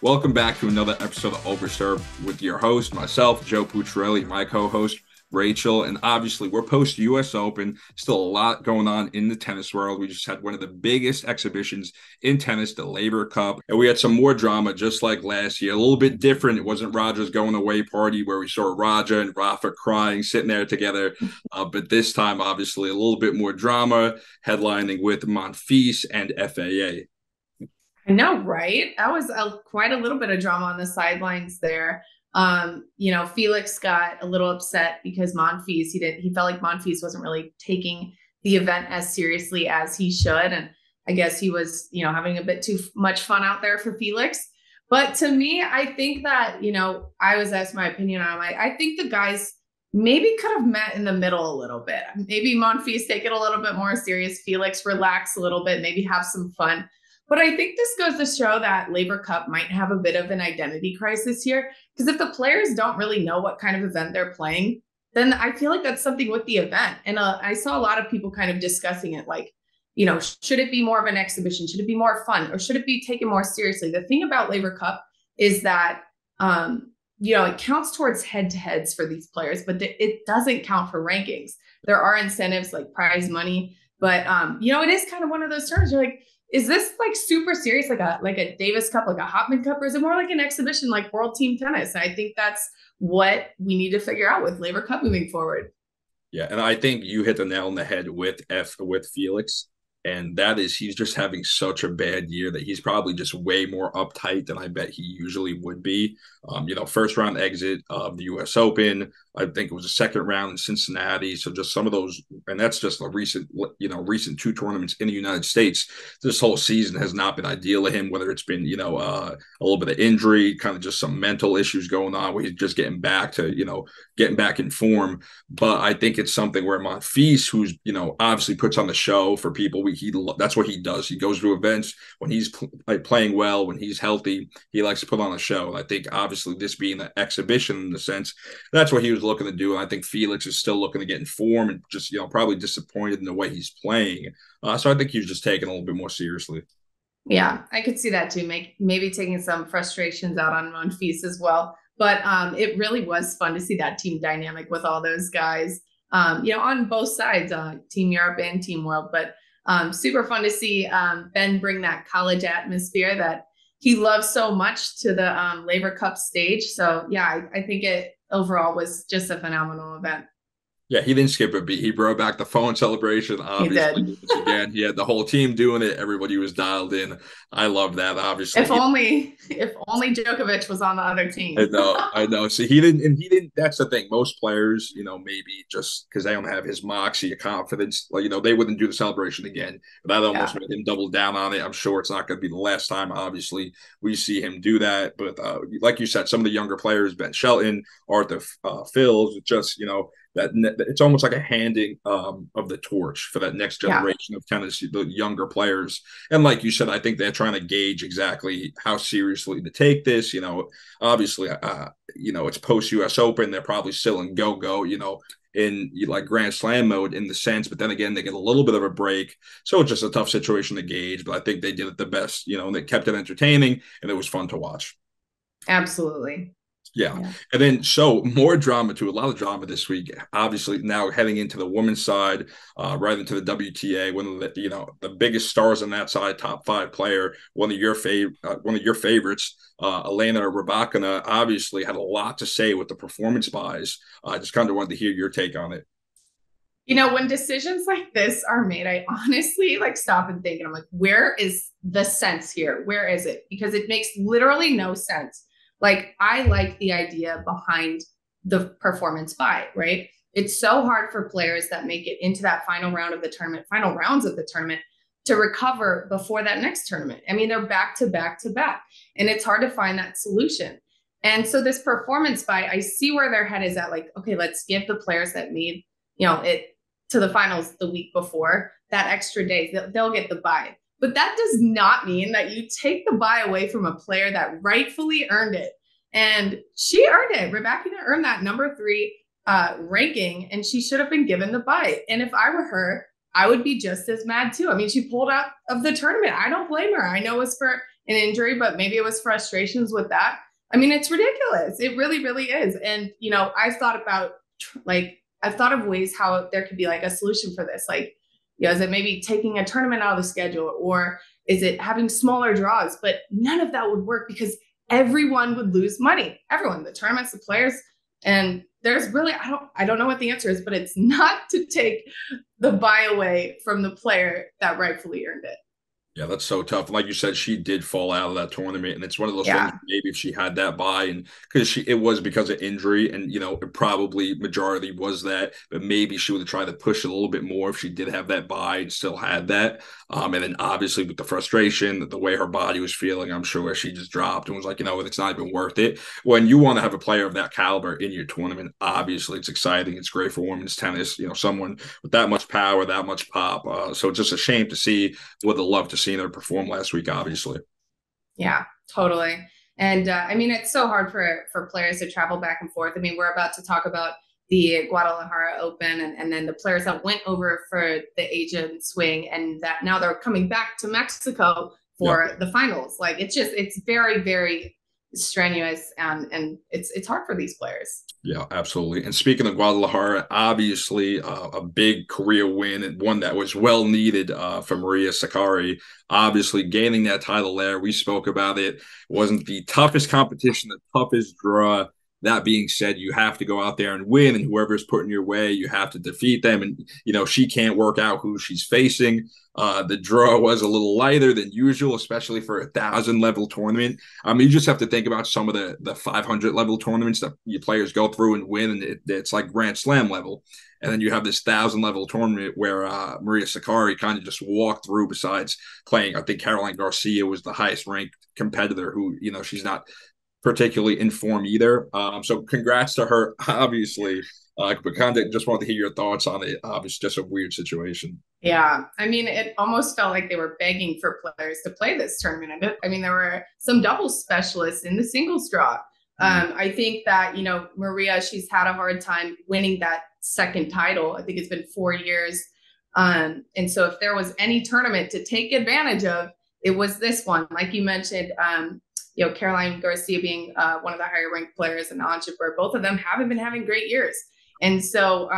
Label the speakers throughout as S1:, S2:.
S1: Welcome back to another episode of Overserved with your host, myself, Joe Pucciarelli, my co-host, Rachel. And obviously, we're post-US Open. Still a lot going on in the tennis world. We just had one of the biggest exhibitions in tennis, the Laver Cup. And we had some more drama just like last year. A little bit different. It wasn't Roger's going away party where we saw Roger and Rafa crying, sitting there together. But this time, obviously, a little bit more drama, headlining with Monfils and FAA.
S2: I know, right? That was quite a little bit of drama on the sidelines there. Felix got a little upset because he felt like Monfils wasn't really taking the event as seriously as he should. And I guess he was, having a bit too much fun out there for Felix. But to me, I think that, I was asked my opinion on it. I think the guys maybe could have met in the middle a little bit. Maybe Monfils take it a little bit more serious. Felix relax a little bit, maybe have some fun. But I think this goes to show that Laver Cup might have a bit of an identity crisis here. Because if the players don't really know what kind of event they're playing, then I feel like that's something with the event. And I saw a lot of people kind of discussing it like, should it be more of an exhibition? Should it be more fun? Or should it be taken more seriously? The thing about Laver Cup is that, it counts towards head-to-heads for these players, but it doesn't count for rankings. There are incentives like prize money. But, it is kind of one of those terms. You're like, is this like super serious, like a Davis Cup, like a Hopman Cup, or is it more like an exhibition like World Team Tennis? And I think that's what we need to figure out with Laver Cup moving forward.
S1: Yeah, and I think you hit the nail on the head with Felix. And that is, he's just having such a bad year that he's probably just way more uptight than I bet he usually would be. First round exit of the US Open. I think it was a second round in Cincinnati. So just some of those, and that's just a recent two tournaments in the United States. This whole season has not been ideal to him, whether it's been, a little bit of injury, kind of just some mental issues going on where he's just getting back in form. But I think it's something where Monfils, who's, obviously puts on the show for people, that's what he does. He goes to events when he's playing well, when he's healthy. He likes to put on a show. And I think obviously this being an exhibition in the sense, that's what he was looking to do. And I think Felix is still looking to get in form and just probably disappointed in the way he's playing. So I think he was just taking it a little bit more seriously.
S2: Yeah, I could see that too. Maybe taking some frustrations out on Monfils as well. But it really was fun to see that team dynamic with all those guys. On both sides, Team Europe and Team World. But super fun to see Ben bring that college atmosphere that he loves so much to the Laver Cup stage. So, yeah, I think it overall was just a phenomenal event.
S1: Yeah, he didn't skip a beat. He brought back the phone celebration. Obviously,
S2: he did.
S1: Again, he had the whole team doing it. Everybody was dialed in. I love that. Obviously,
S2: if only Djokovic was on the other team.
S1: I know. So he didn't. That's the thing. Most players, maybe just because they don't have his moxie, confidence, they wouldn't do the celebration again. But that almost made him double down on it. I'm sure it's not going to be the last time. Obviously, we see him do that. But like you said, some of the younger players, Ben Shelton, Arthur Fils, just that it's almost like a handing of the torch for that next generation of tennis, the younger players. And like you said, I think they're trying to gauge exactly how seriously to take this. Obviously, it's post US Open. They're probably still in go, in like Grand Slam mode in the sense, but then again, they get a little bit of a break. So it's just a tough situation to gauge, but I think they did it the best, and they kept it entertaining and it was fun to watch.
S2: Absolutely.
S1: Yeah. And then so more drama too, a lot of drama this week. Obviously now heading into the women's side, right into the WTA, one of the the biggest stars on that side, top 5 player, one of your favorites, Elena Rybakina, obviously had a lot to say with the performance buys. I just kind of wanted to hear your take on it.
S2: When decisions like this are made, I honestly stop and think, and I'm like, where is the sense here? Where is it? Because it makes literally no sense. I like the idea behind the performance buy, right? It's so hard for players that make it into that final rounds of the tournament to recover before that next tournament. I mean, they're back to back to back, and it's hard to find that solution. And so this performance buy, I see where their head is at. Okay, let's give the players that made, it to the finals the week before that extra day, they'll get the buy. But that does not mean that you take the buy away from a player that rightfully earned it. And she earned it. Rybakina earned that number 3 ranking, and she should have been given the buy. And if I were her, I would be just as mad too. I mean, she pulled out of the tournament. I don't blame her. I know it was for an injury, but maybe it was frustrations with that. I mean, it's ridiculous. It really, really is. And, I've thought of ways how there could be like a solution for this. Like, is it maybe taking a tournament out of the schedule, or is it having smaller draws? But none of that would work because everyone would lose money. Everyone, the tournaments, the players. And there's really, I don't know what the answer is, but it's not to take the buy away from the player that rightfully earned it.
S1: Yeah, that's so tough. And like you said, she did fall out of that tournament, and it's one of those things.
S2: Yeah.
S1: Maybe if she had that buy, and because it was because of injury, and it probably majority was that, but maybe she would have tried to push it a little bit more if she did have that buy and still had that. And then obviously with the frustration, the way her body was feeling, I'm sure she just dropped and was like, it's not even worth it. When you want to have a player of that caliber in your tournament, obviously it's exciting. It's great for women's tennis. Someone with that much power, that much pop. So it's just a shame to see. Would have loved to see her perform last week, obviously.
S2: Yeah, totally. And I mean, it's so hard for players to travel back and forth. I mean, we're about to talk about the Guadalajara Open, and then the players that went over for the Asian swing, and that now they're coming back to Mexico for the finals. Like, it's very, very strenuous, and it's hard for these players.
S1: Yeah, absolutely. And speaking of Guadalajara, obviously a big career win, and one that was well needed for Maria Sakkari. Obviously, gaining that title there, we spoke about it. It wasn't the toughest competition, the toughest draw. That being said, you have to go out there and win, and whoever's put in your way, you have to defeat them. And she can't work out who she's facing. The draw was a little lighter than usual, especially for 1,000 level tournament. You just have to think about some of the 500 level tournaments that your players go through and win, and it's like Grand Slam level. And then you have this 1,000 level tournament where Maria Sakkari kind of just walked through. Besides playing, I think Caroline Garcia was the highest ranked competitor, who she's not particularly in form either. So congrats to her, obviously. But kind of just wanted to hear your thoughts on it. It's just a weird situation.
S2: Yeah. I mean, it almost felt like they were begging for players to play this tournament. I mean, there were some doubles specialists in the singles draw. I think that, Maria, she's had a hard time winning that second title. I think it's been 4 years. And so if there was any tournament to take advantage of, it was this one. Like you mentioned, Caroline Garcia being one of the higher ranked players, and Anja Berg, both of them haven't been having great years. And so,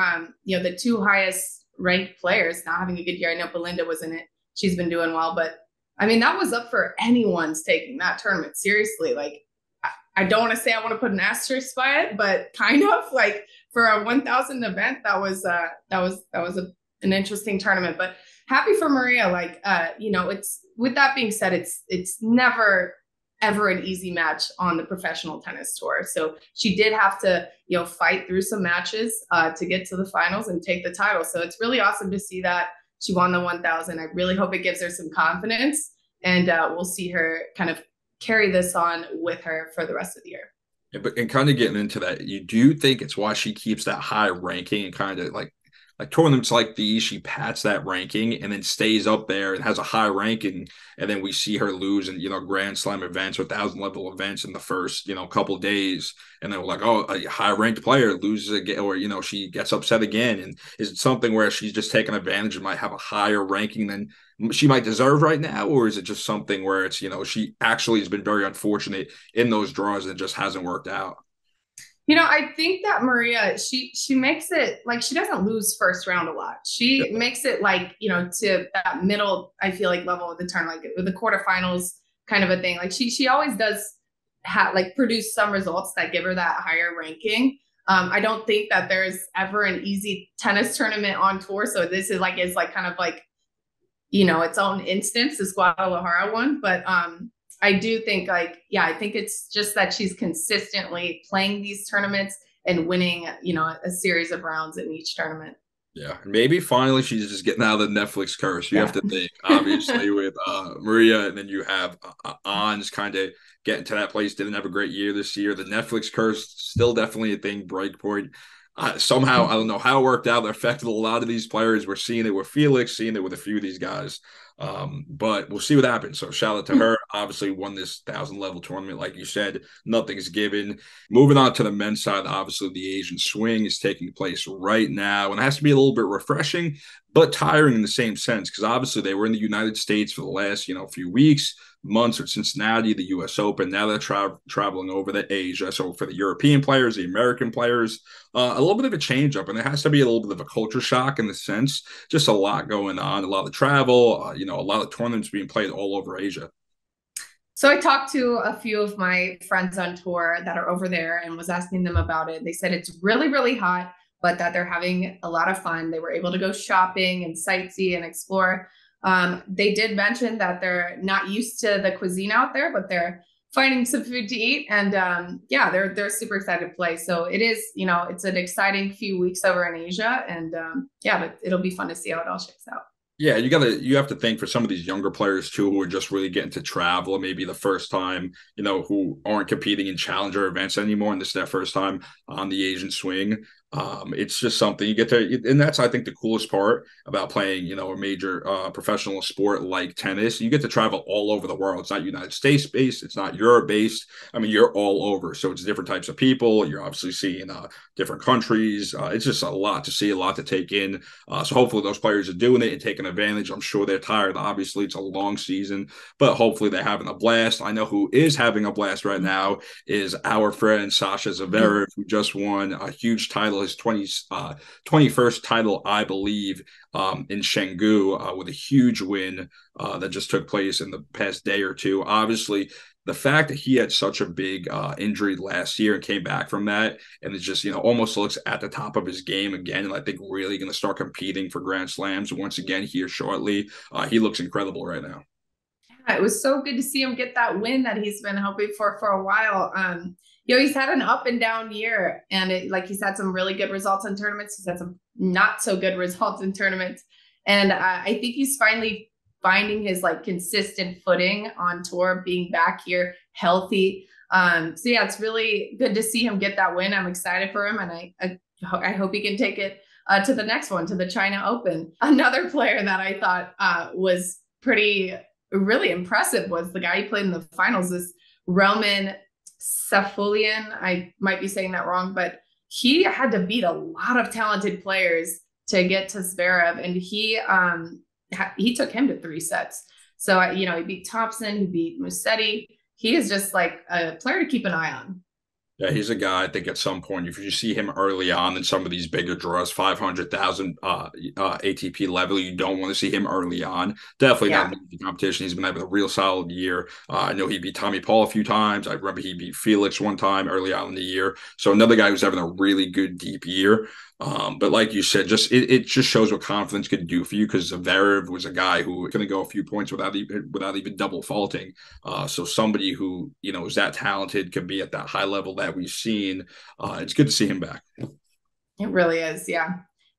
S2: the two highest ranked players not having a good year. I know Belinda was in it. She's been doing well, but I mean, that was up for anyone's taking that tournament seriously. Like, I don't want to say I want to put an asterisk by it, but kind of like for a 1,000 event, that was an interesting tournament. But happy for Maria. Like, it's, with that being said, it's never ever an easy match on the professional tennis tour. So she did have to, fight through some matches to get to the finals and take the title. So it's really awesome to see that she won the 1,000. I really hope it gives her some confidence, and we'll see her kind of carry this on with her for the rest of the year.
S1: Yeah, and kind of getting into that, you do think it's why she keeps that high ranking, and kind of like tournaments like these, she pats that ranking and then stays up there and has a high ranking. And then we see her lose in, Grand Slam events or 1,000 level events in the first, couple of days. And then we're like, oh, a high ranked player loses again, or, she gets upset again. And is it something where she's just taking advantage and might have a higher ranking than she might deserve right now? Or is it just something where it's, she actually has been very unfortunate in those draws and it just hasn't worked out?
S2: I think that Maria, she makes it like she doesn't lose first round a lot. She makes it like, to that middle, I feel like, level of the tournament, like the quarterfinals kind of a thing. Like she always does produce some results that give her that higher ranking. I don't think that there's ever an easy tennis tournament on tour. So this is kind of like, its own instance, this Guadalajara one. But I do think I think it's just that she's consistently playing these tournaments and winning, a series of rounds in each tournament.
S1: Yeah, maybe finally she's just getting out of the Netflix curse. You have to think, obviously, with Maria, and then you have Ons kind of getting to that place. Didn't have a great year this year. The Netflix curse still definitely a thing. Breakpoint. Somehow, I don't know how it worked out. It affected a lot of these players. We're seeing it with Felix, seeing it with a few of these guys. But we'll see what happens. So shout out to her. Obviously won this 1,000 level tournament. Like you said, nothing's given. Moving on to the men's side, obviously the Asian swing is taking place right now. And it has to be a little bit refreshing, but tiring in the same sense. Because obviously they were in the United States for the last, few weeks. months at Cincinnati, the U.S. Open. Now they're traveling over to Asia. So for the European players, the American players, a little bit of a change up, and there has to be a little bit of a culture shock in the sense. Just a lot going on, a lot of travel, a lot of tournaments being played all over Asia.
S2: So I talked to a few of my friends on tour that are over there and was asking them about it. They said it's really, really hot, but that they're having a lot of fun. They were able to go shopping and sightsee and explore. They did mention that they're not used to the cuisine out there, but they're finding some food to eat. And yeah, they're super excited to play. So it is, it's an exciting few weeks over in Asia. And yeah, but it'll be fun to see how it all shakes out.
S1: Yeah, you have to think for some of these younger players too, who are just really getting to travel, maybe the first time, who aren't competing in challenger events anymore, and this is their first time on the Asian swing. It's just something you get to, and that's I think the coolest part about playing, a major professional sport like tennis. You get to travel all over the world. It's not United States based, it's not Europe based. I mean, you're all over, so it's different types of people. You're obviously seeing different countries. It's just a lot to see, a lot to take in. So hopefully those players are doing it and taking advantage. I'm sure they're tired. Obviously, it's a long season, but hopefully they're having a blast. I know who is having a blast right now is our friend Sasha Zverev, who just won a huge title, his 21st title, I believe, in Chengdu, with a huge win that just took place in the past day or two. Obviously, the fact that he had such a big injury last year and came back from that, and it just almost looks at the top of his game again, and I think really going to start competing for Grand Slams once again here shortly. He looks incredible right now.
S2: Yeah, it was so good to see him get that win that he's been hoping for a while. He's had an up and down year, and he's had some really good results in tournaments. He's had some not so good results in tournaments, and I think he's finally finding his consistent footing on tour, being back here healthy. So yeah, it's really good to see him get that win. I'm excited for him, and I hope he can take it to the next one, to the China Open. Another player that I thought was really impressive was the guy who played in the finals, this Roman Safulian. I might be saying that wrong, but he had to beat a lot of talented players to get to Zverev, and he took him to 3 sets. So, he beat Thompson, he beat Musetti. He is just a player to keep an eye on.
S1: Yeah, he's a guy I think at some point, if you see him early on in some of these bigger draws, 500,000 ATP level, you don't want to see him early on. Definitely not in the competition. He's been having a real solid year. I know he beat Tommy Paul a few times. I remember he beat Felix one time early on in the year. So another guy who's having a really good deep year. But like you said, it just shows what confidence can do for you, because Zverev was a guy who was going to go a few points without even double faulting. So somebody who is that talented, can be at that high level that we've seen. It's good to see him back.
S2: It really is, yeah.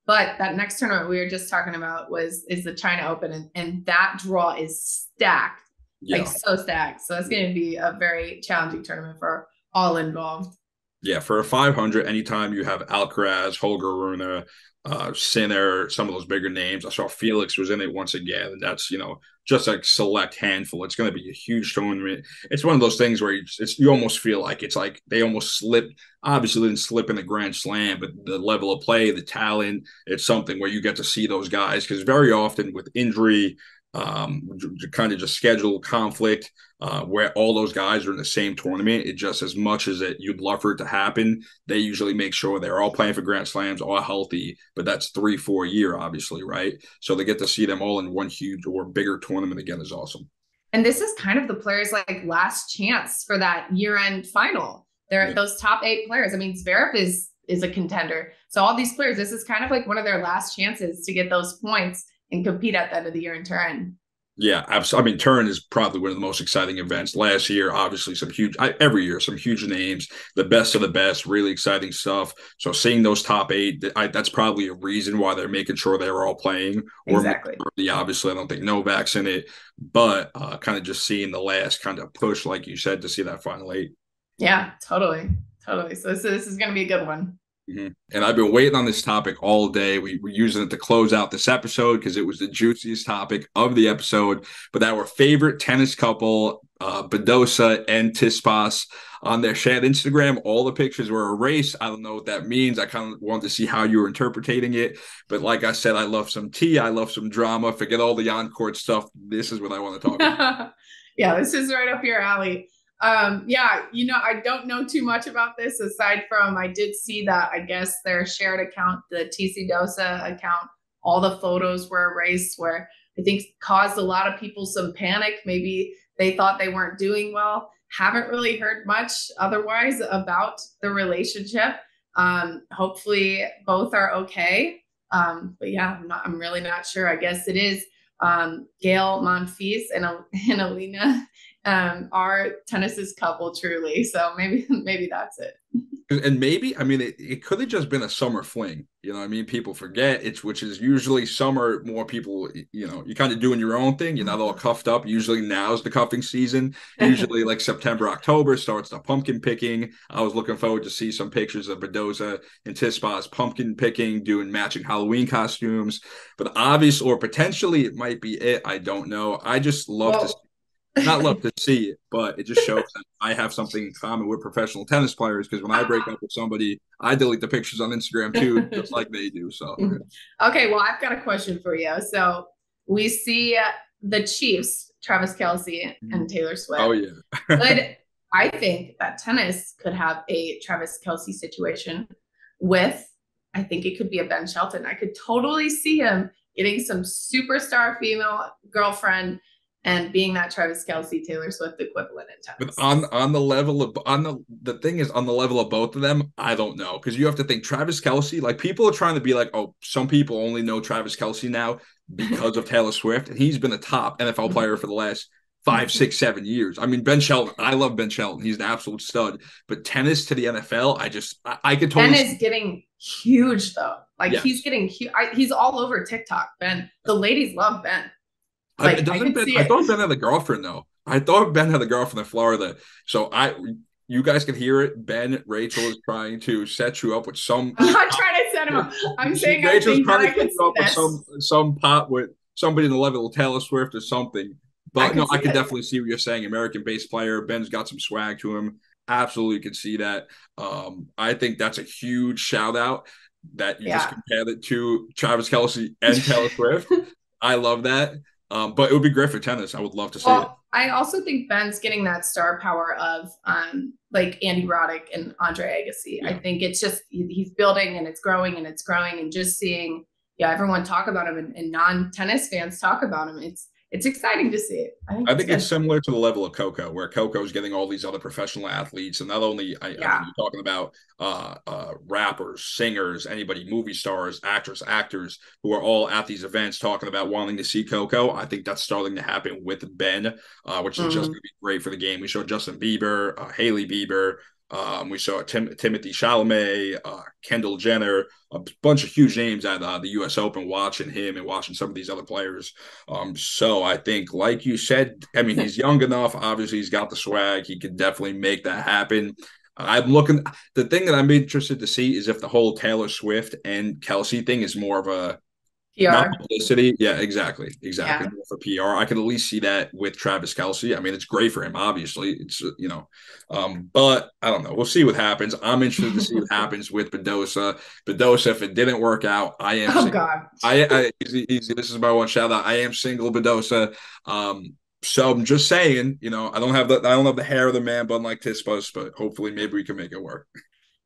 S2: But that next tournament we were just talking about is the China Open, and that draw is stacked, so stacked. So it's going to be a very challenging tournament for all involved.
S1: Yeah, for a 500, anytime you have Alcaraz, Holger Rune, Sinner, some of those bigger names. I saw Felix was in it once again, and that's just a select handful. It's going to be a huge tournament. It's one of those things where you almost feel like it's like they almost slip. Obviously, didn't slip in the Grand Slam, but the level of play, the talent, it's something where you get to see those guys, because very often with injury, kind of just schedule conflict, where all those guys are in the same tournament, it just, as much as you'd love for it to happen, they usually make sure they're all playing for Grand Slams, all healthy, but that's 3-4 a year, obviously, right? So they get to see them all in one huge or bigger tournament again is awesome.
S2: And this is kind of the players' last chance for that year-end final. They're those top 8 players. I mean, Zverev is a contender. So all these players, this is kind of one of their last chances to get those points and compete at the end of the year in Turin.
S1: Yeah, absolutely. I mean, Turin is probably one of the most exciting events. Last year, obviously, every year, some huge names, the best of the best, really exciting stuff. So seeing those top 8, that's probably a reason why they're making sure they're all playing.
S2: Exactly.
S1: Obviously, I don't think Novak's in it, but kind of just seeing the last kind of push, like you said, to see that final 8.
S2: Yeah, totally. So this is going to be a good one.
S1: Mm-hmm. And I've been waiting on this topic all day. We're using it to close out this episode because it was the juiciest topic of the episode. But our favorite tennis couple, Badosa and Tsitsipas, on their shared Instagram, all the pictures were erased. I don't know what that means. I kind of wanted to see how you were interpreting it. But like I said, I love some tea. I love some drama. Forget all the on-court stuff. This is what I want to talk about.
S2: Yeah, this is right up your alley. Yeah, I don't know too much about this aside from I did see that I guess their shared account, the Tsitsidosa account, all the photos were erased, where I think caused a lot of people some panic. Maybe they thought they weren't doing well. Haven't really heard much otherwise about the relationship. Hopefully both are okay. But yeah, I'm really not sure. I guess it is Gail Monfils and Alina are tennis's couple truly. So maybe that's it.
S1: And maybe, I mean, it could have just been a summer fling. You know what I mean? People forget which is usually summer, more people, you're kind of doing your own thing. You're not all cuffed up. Usually now's the cuffing season. Usually like September, October starts the pumpkin picking. I was looking forward to see some pictures of Badoza and Tispas pumpkin picking, doing matching Halloween costumes. But obviously, or potentially it might be it. I don't know. I just love to
S2: Well,
S1: not love to see it, but it just shows that I have something in common with professional tennis players, because when I break up with somebody, I delete the pictures on Instagram too, just like they do. So,
S2: okay, well, I've got a question for you. So we see the Chiefs, Travis Kelce and Taylor
S1: oh
S2: Swift.
S1: yeah,
S2: But I think that tennis could have a Travis Kelce situation with, I think it could be a Ben Shelton. I could totally see him getting some superstar female girlfriend and being that Travis Kelce Taylor Swift equivalent in
S1: but
S2: tennis.
S1: on the level of on the thing is, on the level of both of them, I don't know, because you have to think Travis Kelce. Like, people are trying to be like, oh, some people only know Travis Kelce now because of Taylor Swift, and he's been a top NFL player for the last 5, 6, 7 years. I mean, Ben Shelton, I love Ben Shelton. He's an absolute stud. But tennis to the NFL, I could
S2: Ben
S1: totally
S2: is getting huge though. Like he's
S1: yes.
S2: getting huge. He's all over TikTok. Ben, the ladies love Ben.
S1: It
S2: Like I
S1: doesn't
S2: could
S1: Ben.
S2: see
S1: I
S2: it.
S1: thought Ben had a girlfriend though. I thought Ben had a girlfriend in Florida. So you guys can hear it. Rachel is trying to set you up with some.
S2: I'm not trying to set him up. I'm saying I
S1: Rachel's
S2: think that
S1: trying
S2: I
S1: to set
S2: could
S1: you
S2: see
S1: up with
S2: this.
S1: some pot with somebody in the level of Taylor Swift or something.
S2: I
S1: But no,
S2: could
S1: I
S2: see
S1: could
S2: it.
S1: definitely see what you're saying. American-based player. Ben's got some swag to him. Absolutely could see that. I think that's a huge shout out that you just
S2: Yeah.
S1: compared it to Travis Kelce and Taylor Swift. I love that. But it would be great for tennis. I would love to see it.
S2: Well, I also think Ben's getting that star power of like Andy Roddick and Andre Agassi. I
S1: Yeah.
S2: think it's just he's building and it's growing and it's growing, and just seeing everyone talk about him, and non-tennis fans talk about him. It's exciting to see it. I think
S1: I
S2: it's
S1: think it's
S2: good.
S1: similar to the level of Coco, where Coco's getting all these other professional athletes, and not only, I mean,
S2: Yeah.
S1: you're talking about rappers, singers, anybody, movie stars, actors who are all at these events talking about wanting to see Coco. I think that's starting to happen with Ben, which is just
S2: Mm-hmm.
S1: going to be great for the game. We saw Justin Bieber, Haley Bieber. We saw Timothy Chalamet, Kendall Jenner, a bunch of huge names at the U.S. Open, watching him and watching some of these other players. So I think, like you said, I mean, he's young enough. Obviously, he's got the swag. He could definitely make that happen. I'm looking. The thing that I'm interested to see is if the whole Taylor Swift and Kelce thing is more of a not
S2: PR.
S1: publicity. Yeah, exactly.
S2: Yeah.
S1: More for PR. I can at least see that with Travis Kelce. I mean, it's great for him, obviously. It's, but I don't know. We'll see what happens. I'm interested to see what happens with Badosa. Badosa, if it didn't work out, I am
S2: Oh
S1: single.
S2: God.
S1: Easy. This is my one shout out. I am single, Badosa. So I'm just saying, I don't have the hair of the man bun like Tispas, but hopefully maybe we can make it work.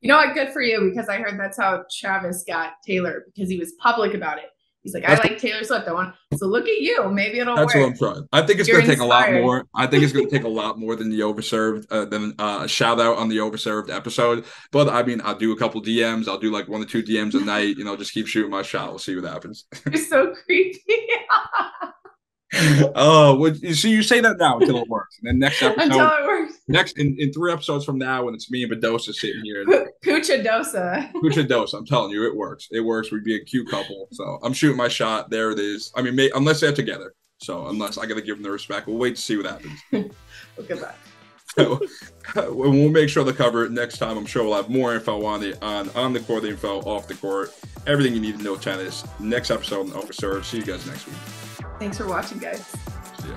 S2: You know what? Good for you, because I heard that's how Travis got Taylor, because he was public about it. He's like, I
S1: That's
S2: like Taylor Swift. I want, so look at you. Maybe it'll
S1: That's what
S2: work.
S1: I'm trying. I think it's
S2: You're
S1: going to take a lot
S2: inspired.
S1: more. I think it's going to take a lot more than the Overserved, than a shout out on the Overserved episode. But I mean, I'll do a couple DMs. I'll do like 1 or 2 DMs a night. Just keep shooting my shot. We'll see what happens.
S2: You're so creepy.
S1: Oh, you say that now until it works, and then next
S2: Until
S1: episode,
S2: it works.
S1: next in 3 episodes from now, when it's me and Badosa sitting here,
S2: Pucciarelli.
S1: Pucciarelli, I'm telling you, it works. It works. We'd be a cute couple. So I'm shooting my shot. There it is. I mean, unless they're together. So unless I got to give them the respect, we'll wait to see what happens.
S2: Well, good luck.
S1: So we'll make sure to cover it next time. I'm sure we'll have more info on the court, the info off the court, everything you need to know tennis. Next episode on Overserved. See you guys next week.
S2: Thanks for watching, guys.
S1: See ya.